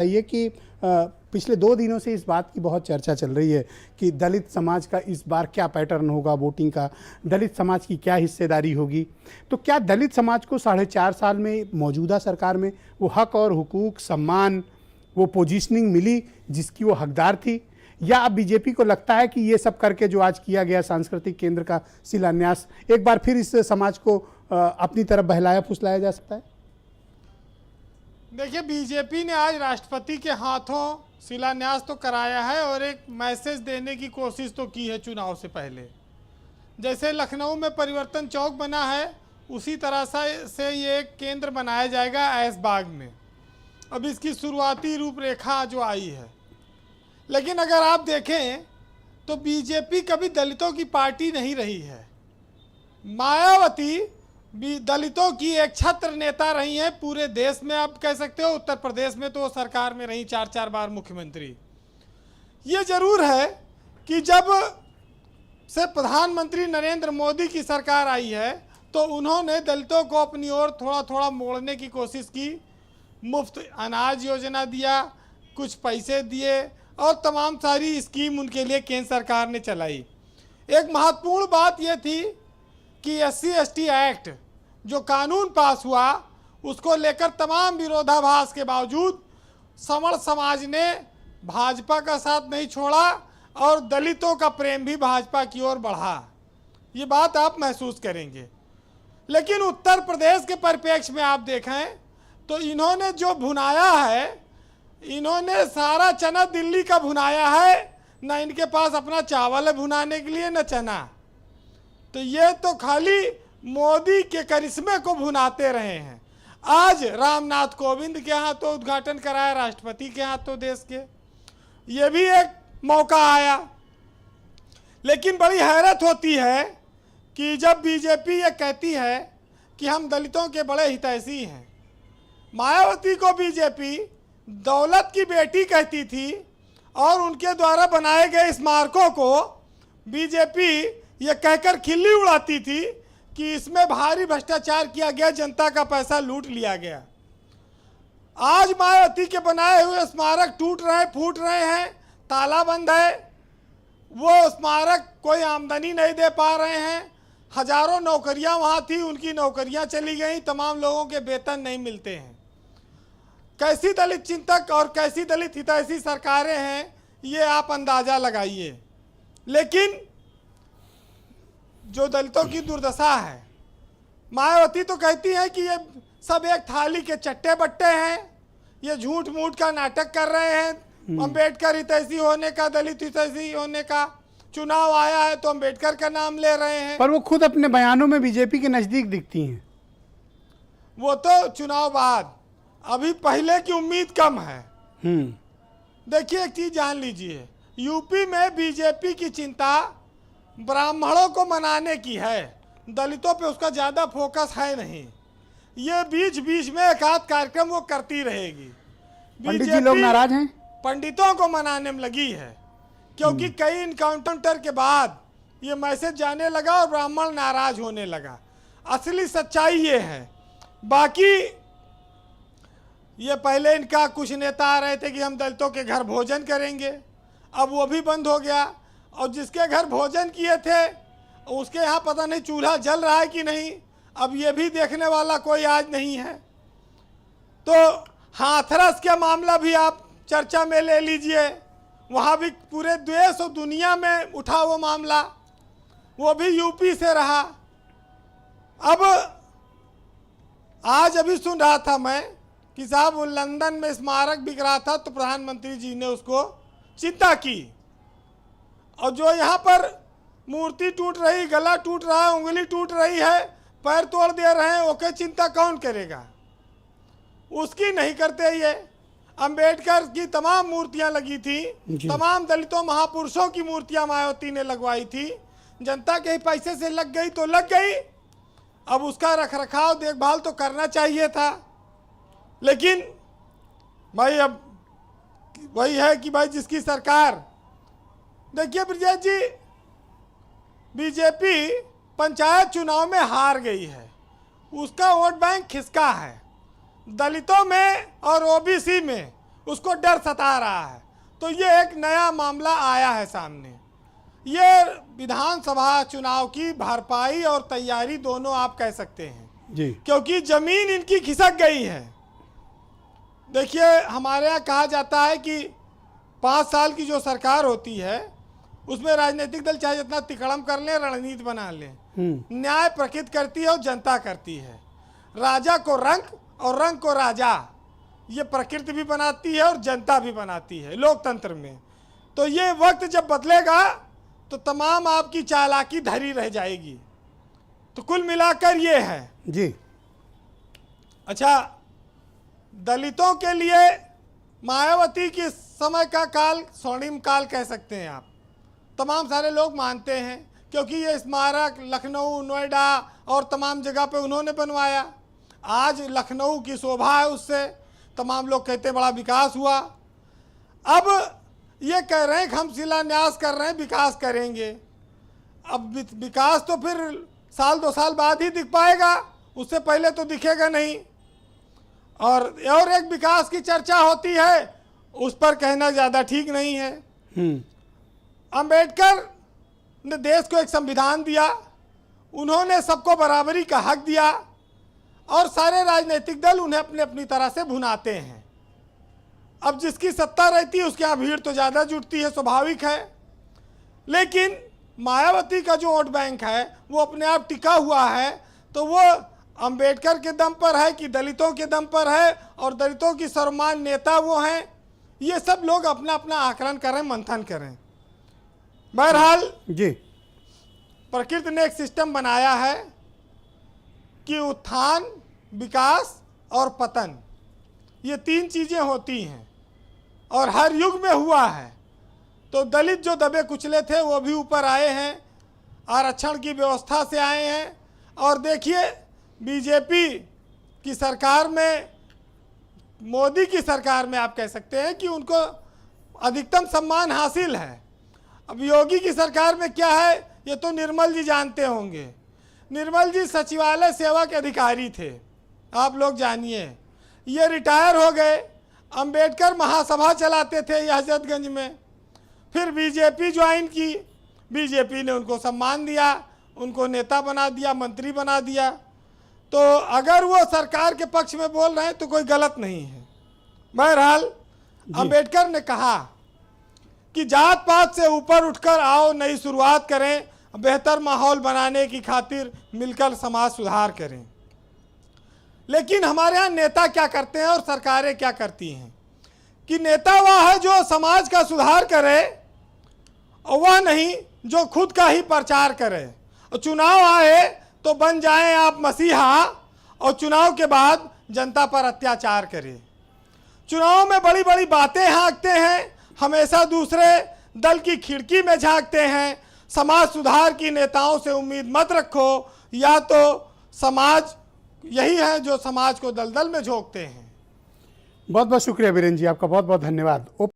ये कि पिछले 2 दिनों से इस बात की बहुत चर्चा चल रही है कि दलित समाज का इस बार क्या पैटर्न होगा वोटिंग का, दलित समाज की क्या हिस्सेदारी होगी। तो क्या दलित समाज को 4.5 साल में मौजूदा सरकार में वो हक और हुकूक, सम्मान, वो पोजीशनिंग मिली जिसकी वो हकदार थी, या अब बीजेपी को लगता है कि ये सब करके जो आज किया गया सांस्कृतिक केंद्र का शिलान्यास एक बार फिर इस समाज को अपनी तरफ बहलाया फुसलाया जा सकता है? देखिए, बीजेपी ने आज राष्ट्रपति के हाथों शिलान्यास तो कराया है और एक मैसेज देने की कोशिश तो की है चुनाव से पहले। जैसे लखनऊ में परिवर्तन चौक बना है, उसी तरह से ये एक केंद्र बनाया जाएगा ऐशबाग में। अब इसकी शुरुआती रूपरेखा जो आई है, लेकिन अगर आप देखें तो बीजेपी कभी दलितों की पार्टी नहीं रही है। मायावती भी दलितों की एक छत्र नेता रही हैं पूरे देश में। आप कह सकते हो उत्तर प्रदेश में तो वो सरकार में रही 4 बार मुख्यमंत्री। ये जरूर है कि जब से प्रधानमंत्री नरेंद्र मोदी की सरकार आई है तो उन्होंने दलितों को अपनी ओर थोड़ा थोड़ा मोड़ने की कोशिश की। मुफ्त अनाज योजना दिया, कुछ पैसे दिए और तमाम सारी स्कीम उनके लिए केंद्र सरकार ने चलाई। एक महत्वपूर्ण बात यह थी कि SC/ST एक्ट जो कानून पास हुआ, उसको लेकर तमाम विरोधाभास के बावजूद सवर्ण समाज ने भाजपा का साथ नहीं छोड़ा और दलितों का प्रेम भी भाजपा की ओर बढ़ा। ये बात आप महसूस करेंगे। लेकिन उत्तर प्रदेश के परिप्रेक्ष्य में आप देखें तो इन्होंने जो भुनाया है, इन्होंने सारा चना दिल्ली का भुनाया है। न इनके पास अपना चावल है भुनाने के लिए, न चना। तो ये तो खाली मोदी के करिश्मे को भुनाते रहे हैं। आज रामनाथ कोविंद के हाथों उद्घाटन कराया, राष्ट्रपति के हाथों देश के, ये भी एक मौका आया। लेकिन बड़ी हैरत होती है कि जब बीजेपी ये कहती है कि हम दलितों के बड़े हितैषी हैं। मायावती को बीजेपी दौलत की बेटी कहती थी और उनके द्वारा बनाए गए स्मारकों को बीजेपी ये कहकर खिल्ली उड़ाती थी कि इसमें भारी भ्रष्टाचार किया गया, जनता का पैसा लूट लिया गया। आज मायावती के बनाए हुए स्मारक टूट रहे, फूट रहे हैं, ताला बंद है। वो स्मारक कोई आमदनी नहीं दे पा रहे हैं। हजारों नौकरियां वहां थी, उनकी नौकरियां चली गई, तमाम लोगों के वेतन नहीं मिलते हैं। कैसी दलित चिंतक और कैसी दलित हितैषी सरकारें हैं, ये आप अंदाजा लगाइए। लेकिन जो दलितों की दुर्दशा है, मायावती तो कहती है कि ये सब एक थाली के चट्टे बट्टे हैं, ये झूठ मूठ का नाटक कर रहे हैं। अंबेडकर हितैषी होने का, दलित हितैषी होने का चुनाव आया है तो अंबेडकर का नाम ले रहे हैं। पर वो खुद अपने बयानों में बीजेपी के नजदीक दिखती हैं। वो तो चुनाव बाद, अभी पहले की उम्मीद कम है। देखिए, एक चीज जान लीजिए, यूपी में बीजेपी की चिंता ब्राह्मणों को मनाने की है, दलितों पे उसका ज्यादा फोकस है नहीं। ये बीच बीच में एक आध कार्यक्रम वो करती रहेगी। पंडित जी लोग नाराज हैं, पंडितों को मनाने में लगी है, क्योंकि कई इनकाउंटर के बाद ये मैसेज जाने लगा और ब्राह्मण नाराज होने लगा। असली सच्चाई ये है। बाकी ये पहले इनका कुछ नेता आ रहे थे कि हम दलितों के घर भोजन करेंगे, अब वो भी बंद हो गया। और जिसके घर भोजन किए थे उसके यहाँ पता नहीं चूल्हा जल रहा है कि नहीं, अब ये भी देखने वाला कोई आज नहीं है। तो हाथरस का मामला भी आप चर्चा में ले लीजिए, वहाँ भी पूरे देश और दुनिया में उठा वो मामला, वो भी यूपी से रहा। अब आज अभी सुन रहा था मैं कि साहब वो लंदन में स्मारक बिक रहा था तो प्रधानमंत्री जी ने उसको चिंता की। और जो यहाँ पर मूर्ति टूट रही, गला टूट रहा है, उंगली टूट रही है, पैर तोड़ दे रहे हैं, ओके चिंता कौन करेगा? उसकी नहीं करते ये। अंबेडकर की तमाम मूर्तियां लगी थी, तमाम दलितों महापुरुषों की मूर्तियां मायावती ने लगवाई थी। जनता के पैसे से लग गई तो लग गई, अब उसका रखरखाव देखभाल तो करना चाहिए था। लेकिन भाई अब वही है कि भाई जिसकी सरकार। देखिए ब्रजेश जी, बीजेपी पंचायत चुनाव में हार गई है, उसका वोट बैंक खिसका है। दलितों में और ओबीसी में उसको डर सता रहा है। तो ये एक नया मामला आया है सामने। ये विधानसभा चुनाव की भरपाई और तैयारी दोनों आप कह सकते हैं जी, क्योंकि जमीन इनकी खिसक गई है। देखिए, हमारे यहाँ कहा जाता है कि 5 साल की जो सरकार होती है उसमें राजनीतिक दल चाहे जितना तिकड़म कर लें, रणनीति बना लें, न्याय प्रकृति करती है और जनता करती है। राजा को रंक और रंक को राजा, ये प्रकृति भी बनाती है और जनता भी बनाती है लोकतंत्र में। तो ये वक्त जब बदलेगा तो तमाम आपकी चालाकी धरी रह जाएगी। तो कुल मिलाकर ये है जी। अच्छा, दलितों के लिए मायावती के समय का काल स्वर्णिम काल कह सकते हैं आप। तमाम सारे लोग मानते हैं क्योंकि ये स्मारक लखनऊ, नोएडा और तमाम जगह पे उन्होंने बनवाया। आज लखनऊ की शोभा है उससे, तमाम लोग कहते हैं बड़ा विकास हुआ। अब ये कह रहे हैं कि हम शिलान्यास कर रहे हैं, विकास करेंगे। अब विकास तो फिर साल 2 साल बाद ही दिख पाएगा, उससे पहले तो दिखेगा नहीं। और एक विकास की चर्चा होती है, उस पर कहना ज़्यादा ठीक नहीं है। अंबेडकर ने देश को एक संविधान दिया, उन्होंने सबको बराबरी का हक दिया और सारे राजनीतिक दल उन्हें अपनी अपनी तरह से भुनाते हैं। अब जिसकी सत्ता रहती है उसके यहाँ भीड़ तो ज़्यादा जुटती है, स्वाभाविक है। लेकिन मायावती का जो वोट बैंक है वो अपने आप टिका हुआ है, तो वो अंबेडकर के दम पर है कि दलितों के दम पर है, और दलितों की सर्वमान्य नेता वो हैं। ये सब लोग अपना अपना आकलन करें, मंथन करें। बहरहाल जी, प्रकृति ने एक सिस्टम बनाया है कि उत्थान, विकास और पतन, ये 3 चीज़ें होती हैं और हर युग में हुआ है। तो दलित जो दबे कुचले थे वो भी ऊपर आए हैं, आरक्षण की व्यवस्था से आए हैं। और देखिए, बीजेपी की सरकार में, मोदी की सरकार में आप कह सकते हैं कि उनको अधिकतम सम्मान हासिल है। अब योगी की सरकार में क्या है ये तो निर्मल जी जानते होंगे। निर्मल जी सचिवालय सेवा के अधिकारी थे, आप लोग जानिए। ये रिटायर हो गए। अंबेडकर महासभा चलाते थे ये हजरतगंज में, फिर बीजेपी ज्वाइन की, बीजेपी ने उनको सम्मान दिया, उनको नेता बना दिया, मंत्री बना दिया। तो अगर वो सरकार के पक्ष में बोल रहे हैं तो कोई गलत नहीं है। बहरहाल अंबेडकर ने कहा कि जात पात से ऊपर उठकर आओ, नई शुरुआत करें, बेहतर माहौल बनाने की खातिर मिलकर समाज सुधार करें। लेकिन हमारे यहाँ नेता क्या करते हैं और सरकारें क्या करती हैं कि नेता वह है जो समाज का सुधार करे और वह नहीं जो खुद का ही प्रचार करे। और चुनाव आए तो बन जाएं आप मसीहा और चुनाव के बाद जनता पर अत्याचार करें। चुनाव में बड़ी बड़ी बातें हाँकते हैं, हमेशा दूसरे दल की खिड़की में झांकते हैं। समाज सुधार की नेताओं से उम्मीद मत रखो, या तो समाज यही है जो समाज को दलदल में झोंकते हैं। बहुत बहुत शुक्रिया वीरेंद्र जी, आपका बहुत बहुत धन्यवाद।